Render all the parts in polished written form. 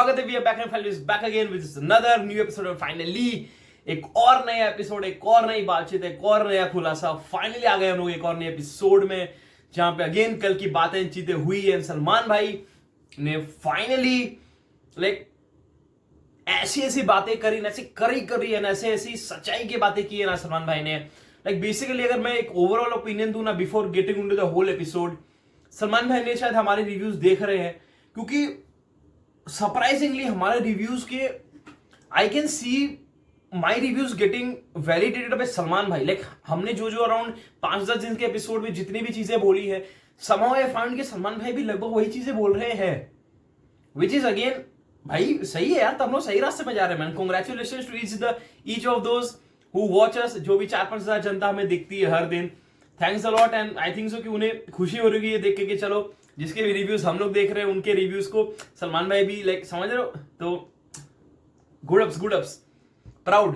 स्वागत है, we are back and finally back again with another new episode. Finally एक और नया एपिसोड, एक और नई बातचीत, एक और नया खुलासा। फाइनली आ गए हम लोग एक और नए एपिसोड में, जहां पे अगेन कल की बातें चीतें हुई है। सलमान भाई ने फाइनली लाइक ऐसी ऐसी बातें करी ना, ऐसी करी है ना, ऐसे ऐसी सच्चाई की बातें की है ना सलमान भाई ने। लाइक बेसिकली अगर मैं एक ओवरऑल ओपिनियन दूं ना before getting into the whole episode, Salman भाई ने शायद हमारे रिव्यूज देख रहे हैं, क्योंकि सरप्राइजिंगली हमारे रिव्यूज के I can see my reviews getting validated bye Salman भाई। लाइक हमने जो जो अराउंड 5-10 दिन के एपिसोड में जितनी भी चीजें बोली है, somehow I found कि सलमान भाई भी लगभग वही चीजें बोल रहे हैं, विच इज अगेन भाई सही है यार, तब लोग सही रास्ते में जा रहे हैं man. Congratulation to each of those who watch us, जो भी 4-5 हजार जनता हमें दिखती है हर दिन। Thanks a lot and I think सो कि उन्हें खुशी हो रही है देख के कि चलो जिसके भी रिव्यूज हम लोग देख रहे हैं उनके रिव्यूज को सलमान भाई भी लाइक समझ रहे हो, तो गुड अप्स प्राउड।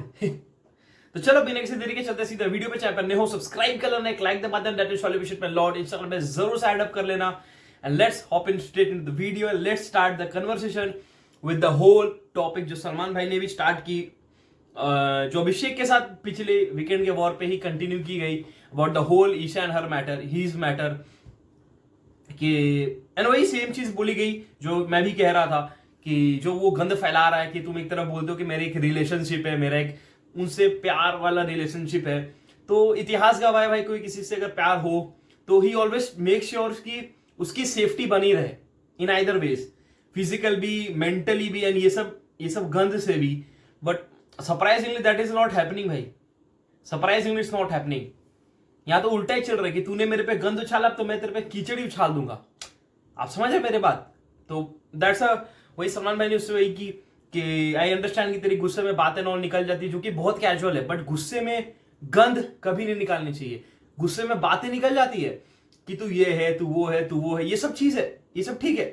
तो चलो बिना किसी देरी के चलते सीधा वीडियो पे। चैनल पर नए हो सब्सक्राइब कर लेना, एक like the button that is solution पे लॉर्ड इंस्टाग्राम पे जरूर साइड अप कर लेना। And let's hop in straight into the video, let's start the conversation with the whole topic जो सलमान भाई ने भी स्टार्ट की, जो अभिषेक के साथ पिछले वीकेंड के वॉर पे ही कंटिन्यू की गई, about the whole Isha and her matter, his matter कि एंड वही सेम चीज बोली गई जो मैं भी कह रहा था कि जो वो गंद फैला रहा है कि तुम एक तरफ बोलते हो कि मेरी एक रिलेशनशिप है, मेरा एक उनसे प्यार वाला रिलेशनशिप है। तो इतिहास गवाह है भाई, कोई किसी से अगर प्यार हो तो ही ऑलवेज मेक श्योर कि उसकी सेफ्टी बनी रहे इन आइदर वेज, फिजिकल भी, मेंटली भी, एंड ये सब गंद से भी। But surprisingly that is not happening भाई, सरप्राइजिंगली इट्स नॉट हैपनिंग। यहां तो उल्टा ही चल रहा है कि तूने मेरे पे गंद उछाला तो मैं तेरे पे कीचड़ी उछाल दूंगा। आप समझ रहे मेरे बात? तो दैट्स वही सलमान भाई ने उससे वही की कि आई अंडरस्टैंड कि तेरी गुस्से में बातें नॉन निकल जाती है, जो कि बहुत कैजुअल है, बट गुस्से में गंद कभी नहीं निकालनी चाहिए। गुस्से में बातें निकल जाती है कि तू ये है, तू वो है, तू वो है, ये सब चीज है, ये सब ठीक है,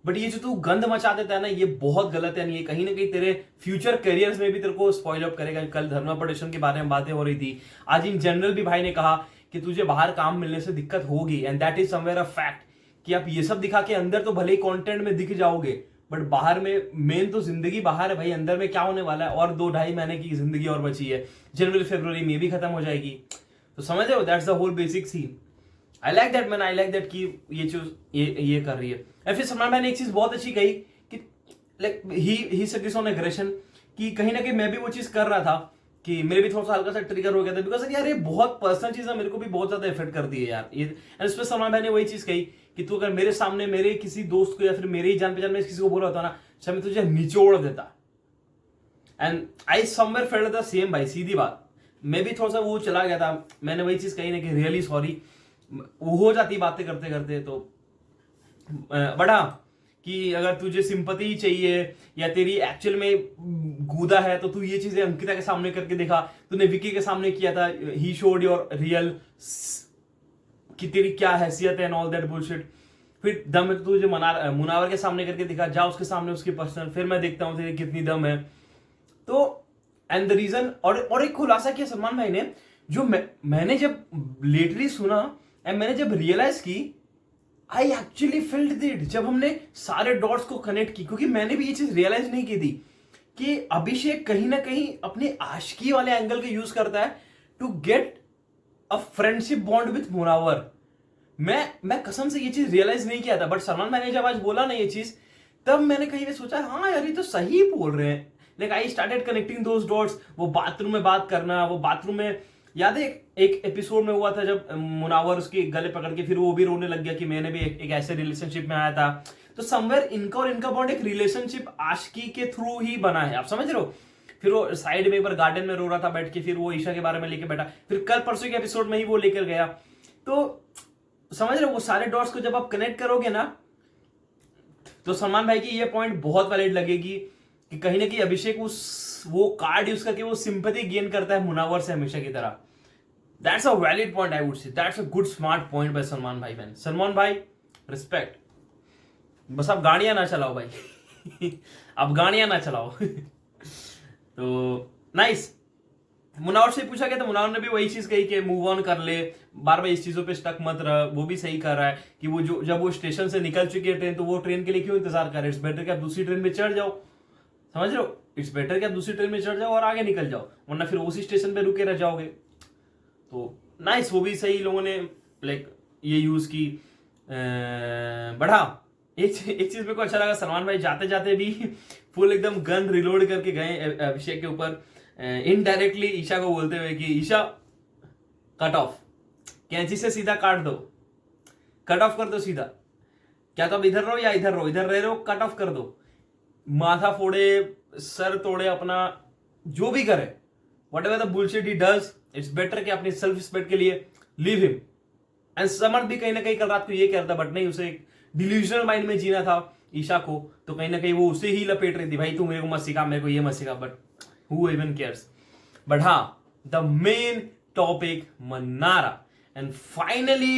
बट ये जो तू गंद मचा देता है ना, ये बहुत गलत है। ये कहीं ना कहीं तेरे फ्यूचर करियर्स में भी तेरे को स्पॉइल अप करेगा। कल धर्मा प्रोडक्शन के बारे में बातें हो रही थी, आज इन जनरल भी भाई ने कहा कि तुझे बाहर काम मिलने से दिक्कत होगी, and that is somewhere a fact कि आप ये सब दिखा के अंदर तो भले ही कंटेंट में दिख जाओगे, बट बाहर में मेन तो जिंदगी बाहर है भाई, अंदर में क्या होने वाला है। और 2-2.5 महीने की जिंदगी और बची है, जनवरी फरवरी में भी खत्म हो जाएगी। तो समझ रहे हो, that's the whole basic scene. I like that man, I like that कि ये चीज ये कर रही है। और फिर सलमान भाई ने एक चीज बहुत अच्छी कही कि like he said this on aggression, कि कहीं ना कहीं मैं भी वो चीज कर रहा था कि मेरे भी थोड़ा सा हल्का सा ट्रिगर हो गया था, बिकॉज यार ये बहुत पर्सनल चीज है, मेरे को भी बहुत ज्यादा इफेक्ट करती है यार ये। एंड उस पर सलमान भाई ने वही चीज कही कि तू अगर मेरे सामने मेरे किसी दोस्त को या फिर मेरे ही जान पहचान में किसी को बोला होता ना, शायद मैं तुझे निचोड़ देता। And I somewhere felt the same भाई, सीधी बात। मैं भी थोड़ा सा वो चला गया था, मैंने वही चीज कही ना कि रियली सॉरी, वो हो जाती बातें करते करते। तो बड़ा कि अगर तुझे सिंपैथी चाहिए या तेरी एक्चुअल में गूदा है, तो तू ये चीजें अंकिता के सामने करके देखा, तूने विकी के सामने किया था, ही शोड योर रियल कि तेरी क्या हैसियत है एंड ऑल दैट बुलशिट। फिर दम है तो तुझे मुनावर के सामने करके दिखा, जा उसके सामने उसकी पर्सनल, फिर मैं देखता हूं तेरी कितनी दम है। तो एंड द रीजन, और एक खुलासा किया सलमान भाई ने, जो मैंने जब लेटली सुना एंड मैंने जब रियलाइज की, आई एक्चुअली फेल्ट इट, जब हमने सारे डॉट्स को कनेक्ट की, क्योंकि मैंने भी ये चीज रियलाइज नहीं की थी कि अभिषेक कहीं ना कहीं अपने आशिकी वाले एंगल का यूज करता है to get a friendship bond with Munawar. मैं कसम से ये चीज रियलाइज नहीं किया था, बट सलमान भाई ने जब आज बोला ना ये चीज, तब मैंने कहीं पे सोचा हाँ यार ये तो सही बोल रहे हैं। Like I started connecting those dots. वो बाथरूम में बात करना, वो बाथरूम में याद है एक एपिसोड में हुआ था जब मुनावर उसके गले पकड़ के फिर वो भी रोने लग गया कि मैंने भी एक ऐसे रिलेशनशिप में आया था। तो समवेयर इनका और इनका बॉन्ड एक रिलेशनशिप आशिकी के थ्रू ही बना है, आप समझ रहे हो। फिर वो साइड में एक बार गार्डन में रो रहा था बैठ के, फिर वो ईशा के बारे में लेके बैठा, फिर कल परसों के एपिसोड में ही वो लेकर गया। तो समझ रहे हो, वो सारे डॉट्स को जब आप कनेक्ट करोगे ना, तो सलमान भाई की ये पॉइंट बहुत वैलिड लगेगी कि कहीं ना कहीं अभिषेक वो कार्ड यूज करके वो सिंपैथी गेन करता है मुनावर से हमेशा की तरह। That's a valid point, I would से that's a good smart point by Salman भाई। मैन सलमान भाई रिस्पेक्ट। बस आप गाड़ियां ना चलाओ भाई। आप गाड़ियां ना चलाओ। तो नाइस। मुनावर से पूछा गया तो मुनावर ने भी वही चीज कही कि मूव ऑन कर ले, बार बार इस चीजों पे स्टक मत रह। वो भी सही कर रहा है कि वो जो जब वो स्टेशन से निकल चुकी है ट्रेन, तो वो ट्रेन के लिए क्यों इंतजार कर रहे हैं? इट्स बेटर कि आप दूसरी ट्रेन में चढ़ जाओ, समझ रहे हो? इट्स बेटर कि आप दूसरी ट्रेन में चढ़ जाओ और आगे निकल जाओ, वरना फिर उसी स्टेशन पे रुके रह जाओगे। तो नाइस, वो भी सही लोगों ने लाइक ये यूज की। बढ़ा एक चीज मेरे को अच्छा लगा, सलमान भाई जाते जाते भी फुल एकदम गन रिलोड करके गए अभिषेक के ऊपर, इनडायरेक्टली ईशा को बोलते हुए कि ईशा कट ऑफ, कैंची से सीधा काट दो, कट ऑफ कर दो सीधा, क्या तो अब इधर रहो या इधर रहो, इधर रह रहे हो कट ऑफ कर दो। माथा फोड़े, सर तोड़े अपना, जो भी करे, what ever the bullshit he does, it's better कि अपनी सेल्फ रिस्पेक्ट के लिए लीव हिम। एंड समर्थ भी कहीं ना कहीं कल रात को ये कह रहा था, बट नहीं, उसे एक डिल्यूजनल माइंड में जीना था ईशा को, तो कहीं ना कहीं वो उसे ही लपेट रही थी, भाई तू मेरे को मत सिखा, मेरे को ये मत सिखा, but who even cares? But the main topic, Manara. And finally,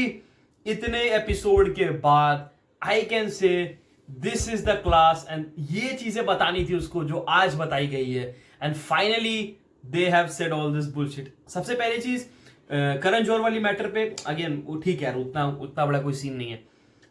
इतने एपिसोड के बाद I can say this is the class, and ये चीजें बतानी थी उसको जो आज बताई गई है, and finally they have said all this bullshit. सबसे पहली चीज करण जौहर वाली मैटर पे अगेन वो ठीक है, उतना बड़ा कोई सीन नहीं है,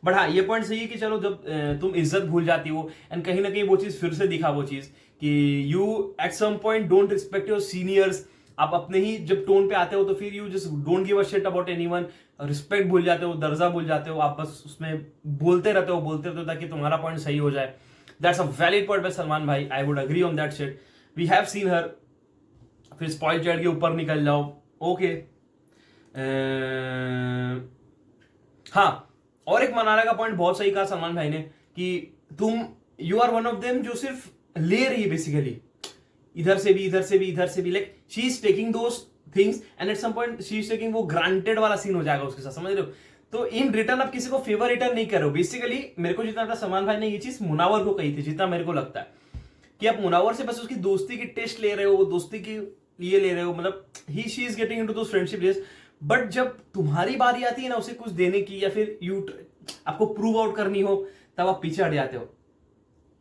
बट हाँ ये पॉइंट सही है कि चलो जब तुम इज्जत भूल जाती हो, एंड कहीं ना कहीं वो चीज फिर से दिखा, वो चीज कि you at some point don't respect your seniors. आप अपने ही जब टोन पे आते हो तो फिर you just don't give a shit about anyone, respect भूल जाते हो, दर्जा भूल जाते हो, आप बस उसमें बोलते रहते हो ताकि तुम्हारा पॉइंट सही हो जाए। That's a valid point by Salman भाई, I would agree on that shit. We have seen her, फिर स्पॉइल चैट के ऊपर निकल जाओ, ओके। हाँ, और एक मनारा का पॉइंट बहुत सही कहा सलमान भाई ने कि तुम you are one of them जो सिर्फ ले रही है बेसिकली, इधर से भी इधर से भी इधर से भी, like she is taking those things and at some point she is taking, वो ग्रांटेड वाला सीन हो जाएगा उसके साथ, समझ रहे हो? तो इन रिटर्न आप किसी को फेवर रिटर्न नहीं कर रहे हो बेसिकली। मेरे को जितना सलमान भाई ने ये चीज मुनावर को कही थी, जितना मेरे को लगता है कि आप मुनावर से बस उसकी दोस्ती की टेस्ट ले रहे हो, दोस्ती की ये ले रहे हो, मतलब ही she is getting into those friendship days, but जब तुम्हारी बारी आती है ना उसे कुछ देने की, या फिर आपको प्रूव आउट करनी हो, तब आप पीछे हट जाते हो।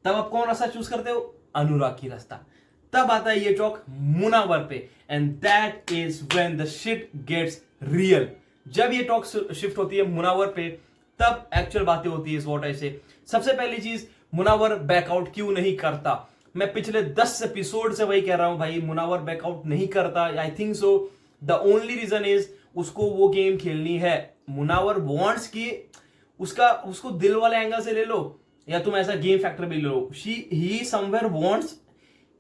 तब आप कौन रास्ता चूज करते हो? अनुराग की रास्ता। तब आता है ये टॉक मुनावर पे, and that is when the shit gets real. जब ये टॉक शिफ्ट होती है मुनावर पे, तब एक्चुअल बातें होती है, इस व्हाट आई से। सबसे पहली चीज, मुनावर बैकआउट क्यों नहीं करता? मैं पिछले 10 एपिसोड से वही कह रहा हूं भाई, मुनावर बैकआउट नहीं करता। I think so the only reason is उसको वो गेम खेलनी है। मुनावर वांट्स की उसको दिल वाले एंगल से ले लो, या तुम ऐसा गेम फैक्टर भी ले लो। ही समवेयर वांट्स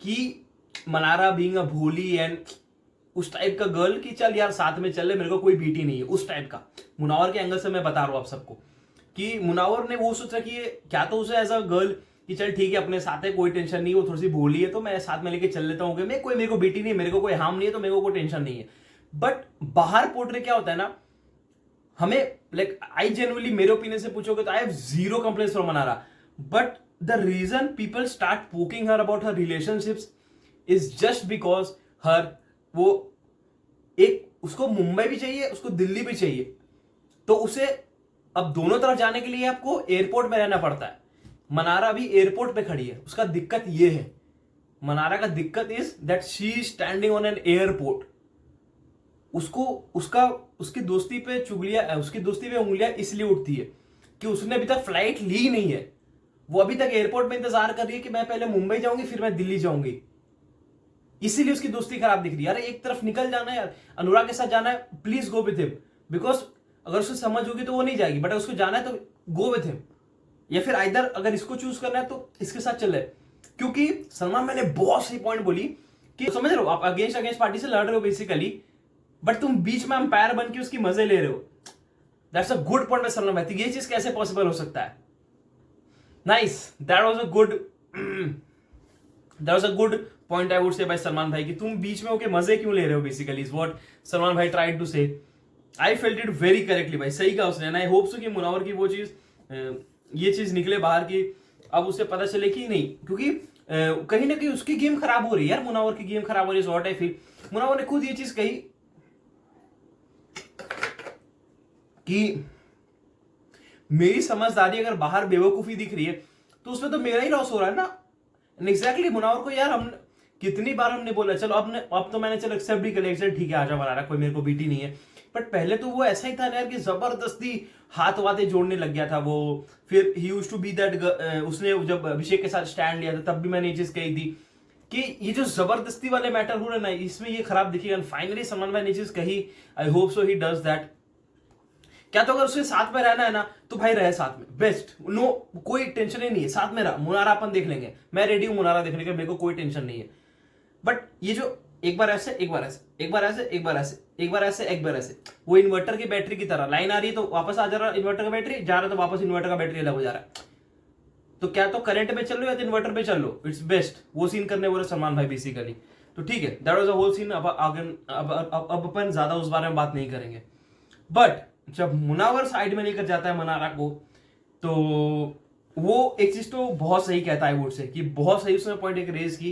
कि मनारा बीइंग अ भोली एंड उस टाइप का गर्ल कि चल यार साथ में चल ले, मेरे को कोई बीटी नहीं है, उस टाइप का। मुनावर के एंगल से मैं बता रहा हूं आप सबको कि मुनावर ने वो सोचा कि क्या तो उसे एज अ गर्ल कि चल ठीक है अपने साथ है, कोई टेंशन नहीं, वो थोड़ी सी भोली है तो मैं साथ में लेके चल लेता हूँ, मेरे को बीटी नहीं है, मेरे को कोई हार्म नहीं है, तो मेरे को कोई टेंशन नहीं है। बट बाहर पोर्ट्रे क्या होता है ना, हमें लाइक आई जेन्युइनली मेरे ओपिनियन से पूछोगे तो I have zero complaints from Mannara, but the reason people start poking her about her relationships is just because her वो एक उसको मुंबई भी चाहिए, उसको दिल्ली भी चाहिए, तो उसे अब दोनों तरफ जाने के लिए आपको एयरपोर्ट में रहना पड़ता है। मनारा भी एयरपोर्ट पे खड़ी है, उसका दिक्कत ये है, मनारा का दिक्कत is that she is standing on an airport. उसकी दोस्ती पे उसकी दोस्ती पे उंगलियां इसलिए उठती है कि उसने अभी तक फ्लाइट ली नहीं है, वो अभी तक एयरपोर्ट में इंतजार कर रही है कि मैं पहले मुंबई जाऊंगी फिर मैं दिल्ली जाऊंगी, इसीलिए उसकी दोस्ती खराब दिख रही है। अरे एक तरफ निकल जाना है यार, अनुराग के साथ जाना है, please go with him, because अगर उसे समझ होगी तो वो नहीं जाएगी, बट उसको जाना है तो गो विथ हिम, या फिर आइदर अगर इसको चूज करना है तो इसके साथ चल रहे। क्योंकि सलमान मैंने बहुत सही पॉइंट बोली कि समझ रहे हो आप अगेंस्ट पार्टी से लड़ रहे हो बेसिकली, बट तुम बीच में अंपायर बन के उसकी मजे ले रहे हो। That's a good point by Salman भाई, ये चीज कैसे पॉसिबल हो सकता है? Nice, that was a good point I would say by Salman भाई कि तुम बीच में होके मजे क्यों ले रहे हो बेसिकली, इज व्हाट सलमान भाई ट्राइड टू से। I felt it very correctly भाई, सही कहा उसने। आई होप सो कि मुनावर की वो चीज ये चीज निकले बाहर की, अब उसे पता चले कि नहीं, क्योंकि कहीं ना कहीं उसकी गेम खराब हो रही है यार, मुनावर की गेम खराब हो रही है। व्हाट आई फील, मुनावर ने खुद ये चीज कही कि मेरी समझदारी अगर बाहर बेवकूफी दिख रही है तो उसमें तो मेरा ही लॉस हो रहा है ना। एग्जैक्टली मुनावर को यार हम कितनी बार हमने बोला चलो अब तो मैंने चलो एक्सेप्ट भी कर लिया, ठीक है आजा बना रहा, कोई मेरे को बीटी नहीं है। बट पहले तो वो ऐसा ही था यार कि जबरदस्ती हाथ वाते जोड़ने लग गया था वो। फिर ही यूज्ड टू बी दैट, उसने जब अभिषेक के साथ स्टैंड लिया था तब भी मैंने ये चीज कही थी कि ये जो जबरदस्ती वाले मैटर हो रहे ना इसमें ये खराब दिखेगा। फाइनली सलमान भाई ने चीज कही, I hope so he does that. क्या तो अगर उसके साथ में रहना है ना तो भाई रहे साथ में, बेस्ट, नो कोई टेंशन ही नहीं है, साथ में रहा, मुनारा अपन देख लेंगे, मैं रेडी हूं मुनारा देखने के, मेरे को कोई टेंशन नहीं है। बट ये जो एक बार ऐसे एक बार ऐसे एक बार ऐसे एक बार ऐसे एक बार ऐसे एक बार ऐसे, वो इन्वर्टर की बैटरी की तरह लाइन आ रही है तो वापस आ जा रहा इन्वर्टर का बैटरी, जा रहा तो वापस इन्वर्टर का बैटरी अलग हो जा रहा है। तो क्या तो करंट पे चल लो या तो इन्वर्टर पे चल लो, इट्स बेस्ट। वो सीन करने बोले सलमान भाई बेसिकली। तो ठीक है, that was a whole scene. अब अपन ज्यादा उस बारे में बात नहीं करेंगे। बट जब मुनावर साइड में लेकर जाता है मनारा को, तो वो एक चीज तो बहुत सही कहता है वुड से, कि बहुत सही उसने पॉइंट एक रेज की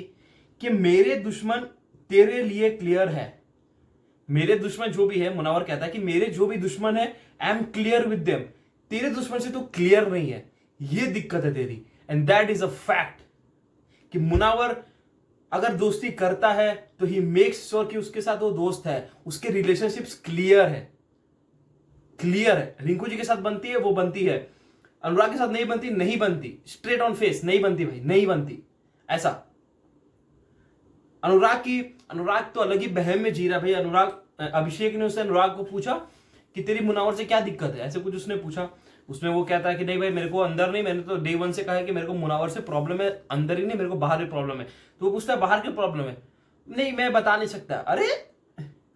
कि मेरे दुश्मन तेरे लिए क्लियर है। मेरे दुश्मन जो भी है, मुनावर कहता है कि मेरे जो भी दुश्मन है I am clear with them, तेरे दुश्मन से तो क्लियर नहीं है, ये दिक्कत है तेरी। And that is a fact कि मुनावर अगर दोस्ती करता है तो ही मेक्स श्योर कि उसके साथ वो दोस्त है, उसके रिलेशनशिप्स क्लियर है, क्लियर है। रिंकू जी के साथ बनती है वो बनती है, अनुराग के साथ नहीं बनती, नहीं बनती, स्ट्रेट ऑन फेस नहीं बनती भाई, नहीं बनती ऐसा। अनुराग तो अलग ही बहम में जी रहा भाई। अभिषेक ने उससे अनुराग को पूछा कि तेरी मुनावर से क्या दिक्कत है, ऐसे कुछ उसने पूछा। उसमें वो कहता है कि नहीं भाई मेरे को अंदर नहीं, मैंने तो डे वन से कहा है कि मेरे को मुनावर से प्रॉब्लम है, अंदर ही नहीं मेरे को बाहर ही प्रॉब्लम है। तो वो पूछता है बाहर की प्रॉब्लम है, नहीं मैं बता नहीं सकता। अरे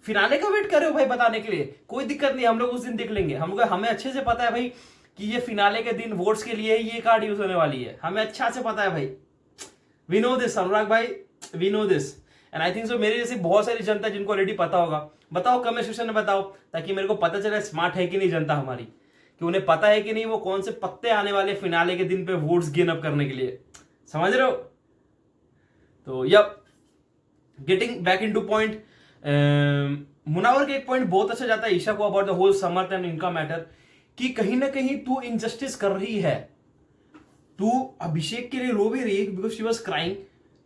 फिनाले का वेट कर रहे हो भाई बताने के लिए, कोई दिक्कत नहीं, हम लोग उस दिन देख लेंगे। हमें अच्छे से पता है भाई कि ये फिनाले के दिन वोट्स के लिए ये कार्ड यूज होने वाली है, हमें अच्छा से पता है भाई। वी नो दिस अनुराग भाई, we know this. And I think so मेरे जैसी बहुत सारी जनता जिनको ऑलरेडी पता होगा, बताओ कमेंट सेक्शन में बताओ, ताकि मेरे को पता चले स्मार्ट है कि नहीं जनता हमारी, कि उन्हें पता है कि नहीं वो कौन से पत्ते आने वाले फिनाले के दिन पे वोट्स गेन अप करने के लिए, समझ रहे हो। तो yup, getting back into point, Munawar का एक पॉइंट बहुत अच्छा जाता है ईशा को about the whole Samarth and इनका मैटर, कि कहीं ना कहीं तू इनजस्टिस कर रही है, तू अभिषेक के लिए रो भी रही है बिकॉज शी वाज क्राइंग।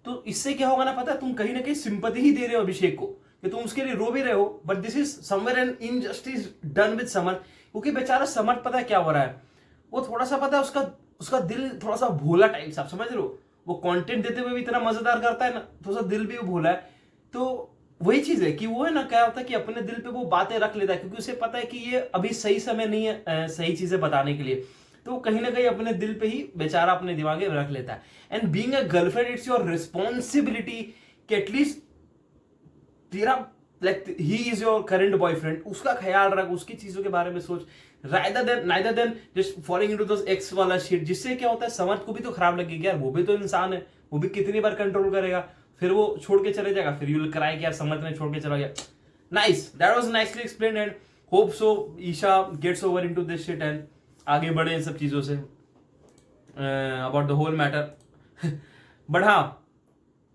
तो इससे क्या होगा ना पता है, तुम कहीं ना कहीं सिंपैथी ही दे रहे हो अभिषेक को, कि तुम उसके लिए रो भी रहे हो, but this is somewhere an injustice done with Samarth. क्योंकि बेचारा समर्थ पता है क्या हो रहा है, वो थोड़ा सा पता है उसका दिल थोड़ा सा भोला टाइप सा, आप समझ रहे हो। वो कंटेंट देते हुए भी इतना मजेदार करता है ना, थोड़ा सा दिल भी भोला है। तो वही चीज है कि वो है ना, क्या होता है कि अपने दिल पे वो बातें रख लेता है, क्योंकि उसे पता है कि ये अभी सही समय नहीं है सही चीजें बताने के लिए। तो कहीं ना कहीं अपने दिल पे ही बेचारा अपने दिमाग में रख लेता है। And being a girlfriend it's your responsibility कि एटलीस्ट तेरा like he is your current boyfriend, उसका ख्याल रख, उसकी चीजों के बारे में सोच, neither than just following into those ex वाला शिट, जिससे क्या होता है समर्थ को भी तो खराब लगेगा यार, वो भी तो इंसान है, वो भी कितनी बार कंट्रोल करेगा, फिर वो छोड़ के चले जाएगा, फिर यू विल क्राई कि यार समर्थ ने छोड़ के चला गया। Nice, that was nicely explained and hope so Isha gets over into this shit and आगे बढ़े इन सब चीजों से about the whole matter. But हाँ,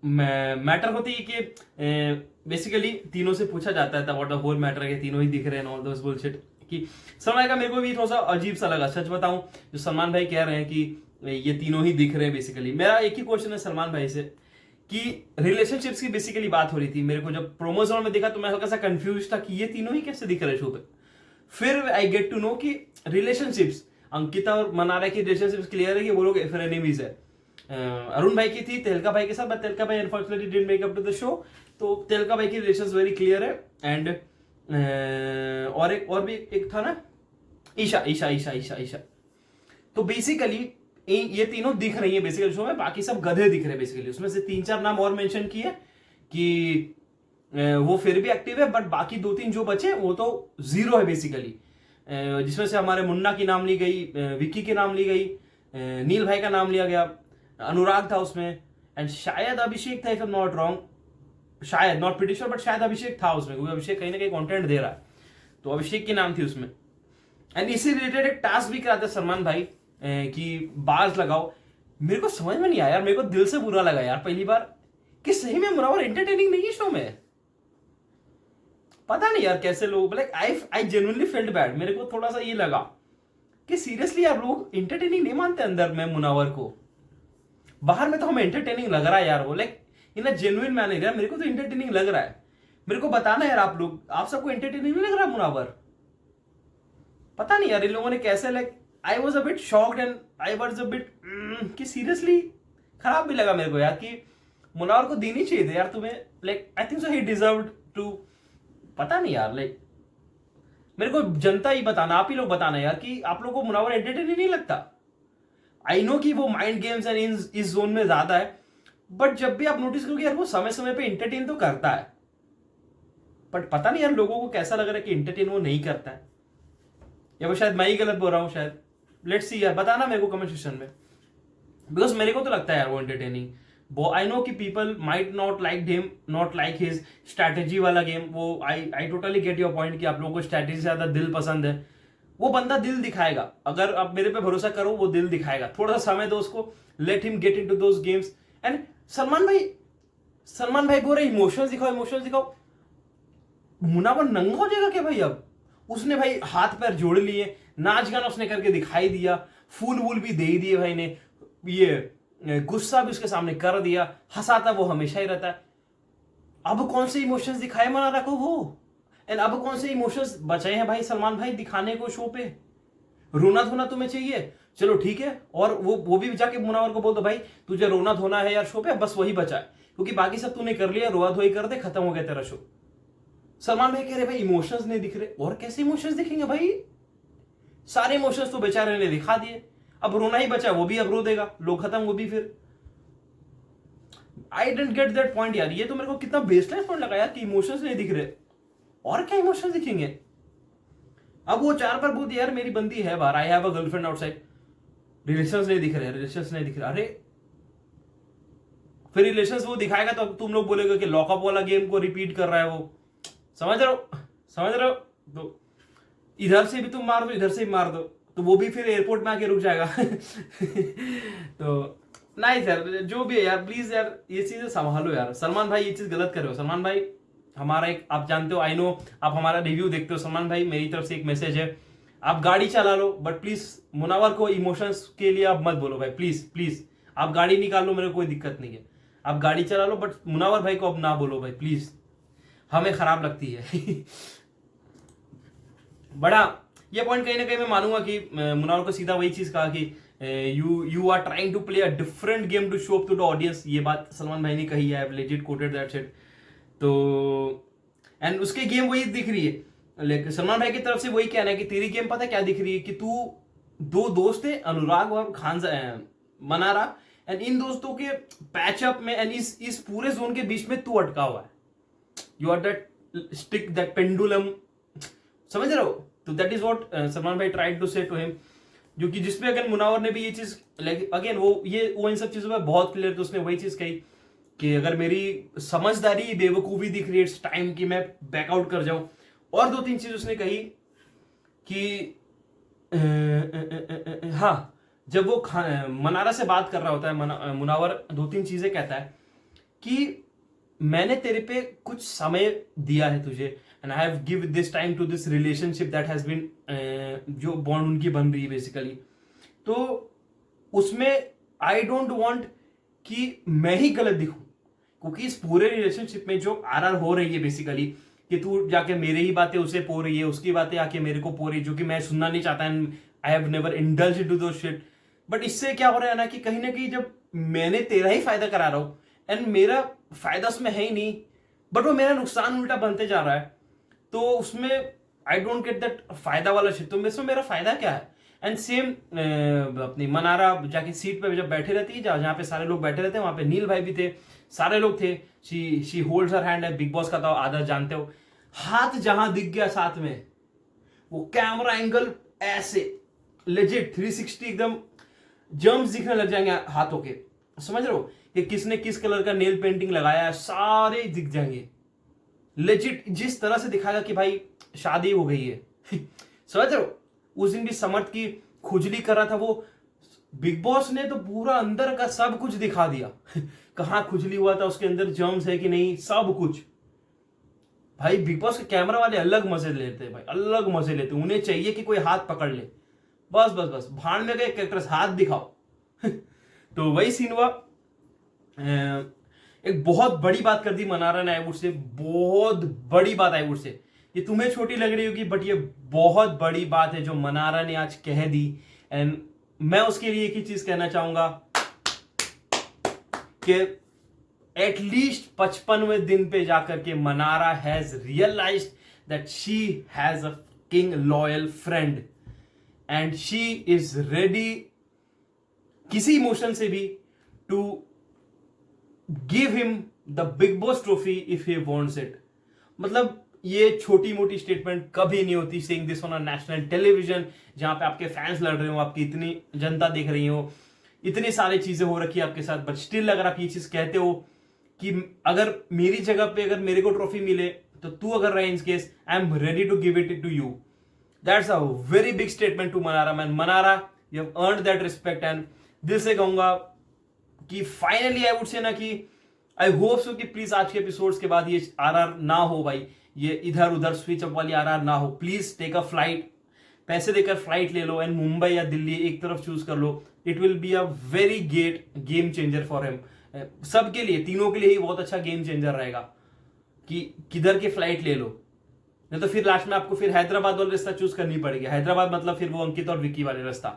मैटर होती है कि बेसिकली तीनों से पूछा जाता है अबाउट द होल मैटर, के तीनों ही दिख रहे हैं ऑल दोस बुलशिट। कि सलमान का मेरे को भी थोड़ा सा अजीब सा लगा, सच बताऊं, जो सलमान भाई कह रहे हैं कि ये तीनों ही दिख रहे हैं। बेसिकली मेरा एक ही क्वेश्चन है सलमान भाई से कि रिलेशनशिप्स की बेसिकली बात हो रही थी, मेरे को जब प्रोमोजोन में देखा तो मैं हल्का सा कंफ्यूज था कि ये तीनों ही कैसे दिख रहे हैं शो पे। फिर आई गेट टू नो कि रिलेशनशिप्स अंकिता और मनारा की रिलेशनशिप्स क्लियर है कि वो लोग फिर एनिमीज है। अरुण भाई की थी तेलका भाई के साथ, बट तेलका भाई unfortunately didn't make up to the show, तो तेलका भाई की रिलेशंस वेरी क्लियर है। एंड और भी एक था ना, ईशा ईशा ईशा ईशा ईशा। तो बेसिकली ये तीनों दिख रही है बेसिकली शो में, बाकी सब गधे दिख रहे हैं बेसिकली। उसमें से 3-4 नाम और मेंशन किए कि वो फिर भी एक्टिव है, बट बाकी 2-3 जो बचे वो तो जीरो है बेसिकली। जिसमें से हमारे मुन्ना की नाम ली गई, विक्की की नाम ली गई, नील भाई का नाम लिया गया, अनुराग था उसमें, एंड शायद अभिषेक था if I am not wrong, शायद, नॉट प्रीटी श्योर, बट शायद अभिषेक था उसमें, क्योंकि अभिषेक कहीं ना कहीं कंटेंट दे रहा है, तो अभिषेक की नाम थी उसमें। एंड इसी रिलेटेड एक टास्क भी कराते सलमान भाई कि बाज लगाओ। मेरे को समझ में नहीं आया यार, मेरे को दिल से बुरा लगा यार पहली बार कि सही में मुनावर एंटरटेनिंग नहीं है शो में। पता नहीं यार कैसे लोग, like I genuinely felt bad. मेरे को थोड़ा सा ये लगा कि सीरियसली यार लोग इंटरटेनिंग नहीं मानते अंदर में मुनावर को, बाहर में तो हमें एंटरटेनिंग लग रहा है यार वो, like in a genuine manner. यार मेरे को तो एंटरटेनिंग लग रहा है। मेरे को बताना यार, आप लोग, आप सबको एंटरटेनिंग नहीं लग रहा मुनावर? पता नहीं यार इन लोगों ने कैसे, like I was a bit shocked and I was a bit कि सीरियसली खराब भी लगा मेरे को यार कि मुनावर को देनी चाहिए थे यार तुम्हें, like I think so he deserved too. पता नहीं यार, लाइक मेरे को जनता ही बताना, आप ही लोग बताना यार कि आप लोगों को मुनावर एंटरटेनिंग नहीं लगता। आई नो कि वो माइंड गेम्स एंड इस जोन में ज्यादा है, बट जब भी आप नोटिस करोगे यार वो समय समय पे एंटरटेन तो करता है, बट पता नहीं यार लोगों को कैसा लग रहा है कि एंटरटेन वो नहीं करता है, या वो शायद मैं ही गलत बोल रहा हूं शायद। लेट्स सी यार, बताना मेरे को कमेंट सेक्शन में, बिकॉज मेरे को तो लगता है यार वो एंटरटेनिंग। वो आई नो कि people might not like him, not like his strategy वाला गेम। वो I totally get your point कि आप लोगों को स्ट्रैटेजी से ज्यादा दिल पसंद है। वो बंदा दिल दिखाएगा, अगर आप मेरे पे भरोसा करो वो दिल दिखाएगा। थोड़ा सा समय दो उसको, let him get into those games. And Salman भाई बोल रहे इमोशंस दिखाओ, इमोशंस दिखाओ। मुनावर नंगा हो जाएगा क्या भाई? अब उसने भाई हाथ पैर जोड़ लिए, नाच गाना उसने करके दिखाई दिया, फूल वूल भी दे ही दिए भाई ने, ये गुस्सा भी उसके सामने कर दिया, हंसाता वो हमेशा ही रहता है। अब कौन से इमोशंस दिखाए मुनावर को वो? एंड अब कौन से इमोशंस बचे हैं भाई सलमान भाई दिखाने को शो पे? रोना धोना तुम्हें चाहिए, चलो ठीक है, और वो भी जाके मुनावर को बोल दो भाई तुझे रोना धोना है यार शो पे, बस वही बचा है, क्योंकि बाकी सब तूने कर लिया, रोआ धोई कर दे, खत्म हो गया तेरा शो। सलमान भाई कह रहे भाई इमोशंस नहीं दिख रहे, और कैसे इमोशंस दिखेंगे भाई? सारे इमोशंस तो बेचारे ने दिखा दिए, अब रोना ही बचा, वो भी अब रो देगा, लो खत्म वो भी। फिर आई डेंट गेट दैट पॉइंट यार, ये तो मेरे को कितना बेसलाइन पॉइंट लगा यार कि इमोशंस नहीं दिख रहे, और क्या इमोशंस दिखेंगे? अब वो 4 बार बोलती यार मेरी बंदी है बाहर, I have a girlfriend outside, relations नहीं दिख रहे, रिलेशंस नहीं दिख रहे। अरे फिर रिलेशंस वो दिखाएगा तो तुम लोग बोलेगा कि लॉकअप वाला गेम को रिपीट कर रहा है वो। समझ रहे हो, समझ रहे हो? तो इधर से भी तुम मार दो, इधर से भी मार दो, तो वो भी फिर एयरपोर्ट में आके रुक जाएगा। तो नहीं सर, जो भी है यार प्लीज यार ये चीजें संभालो यार। सलमान भाई ये चीज गलत कर रहे हो। सलमान भाई हमारा एक, आप जानते हो, आई नो आप हमारा रिव्यू देखते हो। सलमान भाई मेरी तरफ से एक मैसेज है, आप गाड़ी चला लो बट प्लीज मुनावर को इमोशंस के लिए आप मत बोलो भाई, प्लीज प्लीज। आप गाड़ी निकाल लो, मेरे को कोई दिक्कत नहीं है, आप गाड़ी चला लो, बट मुनावर भाई को अब ना बोलो भाई प्लीज, हमें खराब लगती है। बड़ा ये पॉइंट कहीं ना कहीं मैं मानूंगा कि मुनावर को सीधा वही चीज कहा कि you are trying to play a different game to show up to the audience. ये बात सलमान भाई ने कही है, लेजिट कोटेड दैट शिट। तो एंड उसके गेम वही दिख रही है, लेकिन सलमान भाई की तरफ से वही कहना है कि तेरी गेम पता क्या दिख रही है कि तू, दो दोस्त है अनुराग और खान मनारा, एंड इन दोस्तों के पैचअप में एंड इस पूरे जोन के बीच में तू अटका हुआ है। You are that stick, that pendulum, समझ रहे हो? तो दैट इज व्हाट सलमान भाई tried to say to him, जो कि जिसमें अगेन मुनावर ने भी ये चीज, अगेन वो इन सब चीजों में बहुत क्लियर, तो उसने वही चीज कही कि अगर मेरी समझदारी बेवकूफी दिख रही है, इट्स टाइम कि मैं बैकआउट कर जाऊं। और 2-3 चीज उसने कही कि हाँ, जब वो मनारा से बात कर रहा होता है, मुनावर 2-3 चीजें कहता है कि मैंने तेरे पे कुछ समय दिया है तुझे, and I have give this time to this relationship that has been, जो बॉन्ड उनकी बन रही है बेसिकली। तो उसमें आई डोंट वांट कि मैं ही गलत दिखूं, क्योंकि इस पूरे रिलेशनशिप में जो आरआर हो रही है बेसिकली कि तू जाके मेरे ही बातें उसे पो रही है, उसकी बातें आके मेरे को पो रही है, जो कि मैं सुनना नहीं चाहता, and I have never indulge into those shit. But इससे क्या हो रहा है ना कि कहीं ना कहीं जब मैंने तेरा ही फायदा करा रहा हूं एंड मेरा फायदा उसमें है ही नहीं, बट वो मेरा नुकसान उल्टा बनते जा रहा है, तो उसमें आई डोंट गेट दैट फायदा वाला शिट। तो इसमें मेरा फायदा क्या है? एंड सेम अपनी मनारा जाके सीट पे जब बैठे रहती है, जहां पे सारे लोग बैठे रहते हैं, वहां पे नील भाई भी थे, सारे लोग थे। शी होल्ड्स हर हैंड है, बिग बॉस का तो आदत जानते हो, हाथ जहां दिख गया साथ में, वो कैमरा एंगल ऐसे लेजिट 360 एकदम जर्म्स दिखने लग जाएंगे हाथों के, समझ रहे हो कि किसने किस कलर का नेल पेंटिंग लगाया है, सारे दिख जाएंगे लेजिट, जिस तरह से दिखाएगा कि भाई शादी हो गई है। समझ रहे हो? उस दिन भी समर्थ की खुजली कर रहा था वो, बिग बॉस ने तो पूरा अंदर का सब कुछ दिखा दिया। कहां खुजली हुआ था, उसके अंदर जर्म्स है कि नहीं, सब कुछ। भाई बिग बॉस के कैमरा वाले अलग मजे लेते हैं भाई, अलग मजे लेते हैं। उन्हें चाहिए कि कोई हाथ पकड़ ले, बस बस बस, भाड़ में गए कैरेक्टर्स, हाथ दिखाओ। तो वही सीन हुआ एक बहुत बड़ी बात कर दी मनारा ने आई वुड से, बहुत बड़ी बात आई वुड से। ये तुम्हें छोटी लग रही होगी बट ये बहुत बड़ी बात है जो मनारा ने आज कह दी। एंड मैं उसके लिए एक ही चीज कहना चाहूंगा कि एटलीस्ट 55वें दिन पे जाकर के Mannara has realized that she has a king loyal friend and she is ready किसी इमोशन से भी to give him the Bigg Boss trophy if he wants it. मतलब ये छोटी मोटी स्टेटमेंट कभी नहीं होती, saying this on a national television, जहां पे आपके फैंस लड़ रहे हो, आपकी इतनी जनता देख रही हो, इतनी सारी चीजें हो रखी है आपके साथ, बट स्टिल अगर आप ये चीज कहते हो कि अगर मेरी जगह पे अगर मेरे को ट्रॉफी मिले तो तू अगर रहे in case, I am ready to give it to you. That's a very big statement to Mannara man. Mannara, you have earned that respect and दिल से कहूंगा कि फाइनली आई वुड से ना कि आई होप सो कि प्लीज आज के एपिसोड्स के बाद ये आरआर ना हो भाई, ये इधर उधर स्विच अप वाली आरआर ना हो। प्लीज टेक अ फ्लाइट, पैसे देकर फ्लाइट ले लो एंड मुंबई या दिल्ली एक तरफ चूज कर लो। It will be a very great game changer for him. सबके लिए, तीनों के लिए ही बहुत अच्छा गेम चेंजर रहेगा कि किधर के फ्लाइट ले लो, नहीं तो फिर लास्ट में आपको फिर हैदराबाद वाला रास्ता चूज करनी पड़ेगी। हैदराबाद मतलब फिर वो अंकित और विक्की वाले रास्ता।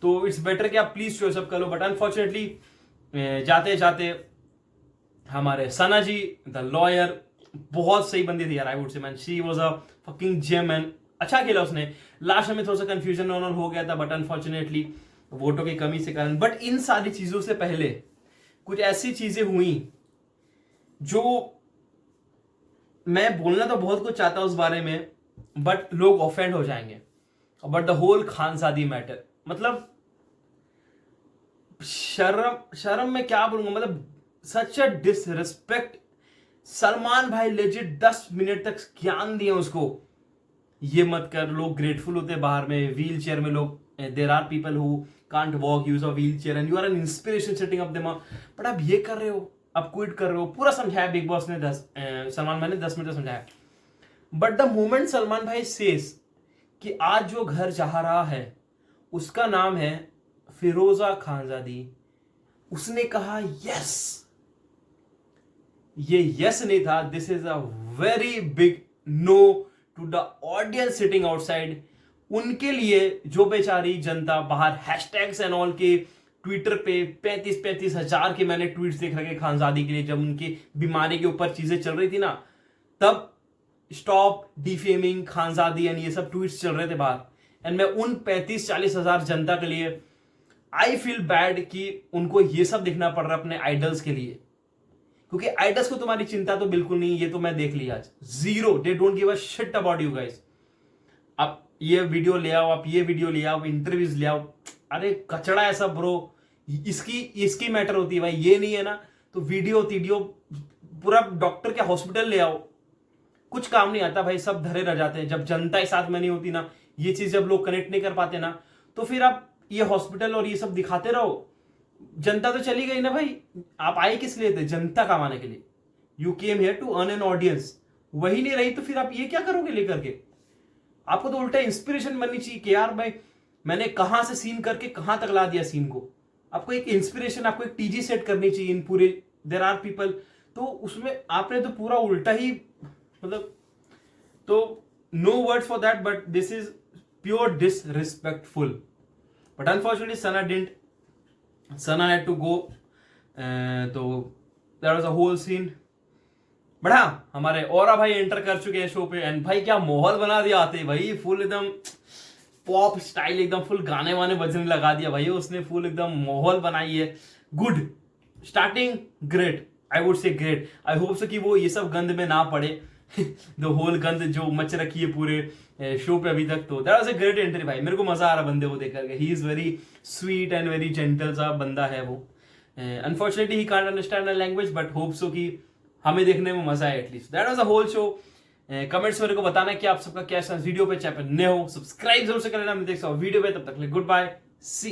तो इट्स बेटर कि आप प्लीज चॉइस अप कर लो। बट अनफॉर्चुनेटली जाते जाते हमारे सना जी द लॉयर बहुत सही बंदी थी यार, I would say man, she was a fucking gem and अच्छा खेला उसने। लास्ट में थोड़ा सा कंफ्यूजन हो गया था बट अनफॉर्चुनेटली वोटों की कमी से कारण। बट इन सारी चीजों से पहले कुछ ऐसी चीजें हुई जो मैं बोलना तो बहुत कुछ चाहता हूं उस बारे में, बट लोग ऑफेंड हो जाएंगे। But the whole Khanzaadi matter, मतलब शर्म में क्या बोलूंगा, मतलब सच अ डिसरिस्पेक्ट। सलमान भाई लेजिट 10 मिनट तक ज्ञान दिए उसको, ये मत कर। लोग ग्रेटफुल होते बाहर में, व्हील चेयर में लोग, there are people who can't walk, use a wheelchair and you are an inspiration setting up them. But आप ये कर रहे हो, आप क्विट कर रहे हो। पूरा समझाया बिग बॉस ने, सलमान भाई ने 10 मिनट समझाया। बट द मोमेंट सलमान भाई सेज कि आज जो घर चाह रहा है उसका नाम है फिरोजा खानजादी, उसने कहा यस। ये यस नहीं था, this is a very big no to the audience sitting outside. उनके लिए जो बेचारी जनता बाहर हैशटैग्स एंड ऑल के ट्विटर पे 35 हजार के मैंने ट्वीट्स देख रखे खानजादी के लिए, जब उनकी बीमारी के ऊपर चीजें चल रही थी ना, तब स्टॉप डिफेमिंग खानजादी एंड ये सब ट्वीट्स चल रहे थे बाहर। एंड मैं उन 35-40 हजार जनता के लिए आई फील बैड कि उनको ये सब देखना पड़ रहा है अपने आइडल्स के लिए, क्योंकि आइडल्स को तुम्हारी चिंता तो बिल्कुल नहीं, ये तो मैं देख लिया आज, zero. They don't give a shit about you guys. आप ये वीडियो ले आओ, आप ये वीडियो ले आओ, इंटरव्यूज ले आओ, अरे कचड़ा है सब ब्रो। इसकी मैटर होती है भाई, ये नहीं है ना तो वीडियो पूरा डॉक्टर के हॉस्पिटल ले आओ, कुछ काम नहीं आता भाई, सब धरे रह जाते हैं। जब जनता के साथ में नहीं होती ना, ये चीज जब लोग कनेक्ट नहीं कर पाते ना, तो फिर आप ये हॉस्पिटल और ये सब दिखाते रहो। जनता तो चली गई ना भाई, आप आए किस लिए थे? जनता कमाने के लिए। You came here to earn an audience, वही नहीं रही तो फिर आप ये क्या करोगे लेकर के? आपको तो उल्टा इंस्पिरेशन बननी चाहिए कि यार भाई मैंने कहां से सीन करके कहां तक ला दिया सीन को। आपको एक इंस्पिरेशन, आपको एक टीजी सेट करनी चाहिए इन पूरे देयर आर पीपल, तो उसमें आपने तो पूरा उल्टा ही, मतलब, तो no words for that, but this is pure disrespectful. But unfortunately Sana had to go, तो that was a whole scene। But हाँ, हमारे औरा भाई एंटर कर चुके हैं शो पे एंड भाई क्या माहौल बना दिया आते ही भाई, फुल एकदम पॉप स्टाइल, एकदम फुल गाने वाने बजने लगा दिया भाई उसने, फुल एकदम माहौल बनाई है। Good starting, great, I would से ग्रेट। आई होप सो कि वो ये सब गंद में ना पड़े द होल गंद जो मच रखी है पूरे शो पे अभी तक। तो that was a great entry भाई, मेरे को मजा आ रहा बंदे को देख करके। He is very sweet and very gentle सा बंदा है वो। Unfortunately he can't understand the language, but hope so कि हमें देखने में मजा है at least. That was a whole show. Comments मेरे को बताना कि आप सबका क्या वीडियो पे, चैनल नए हो सब्सक्राइब जरूर से कर लेना। मैं देख सकता हूँ वीडियो पे, तब तक गुड बाय, सी।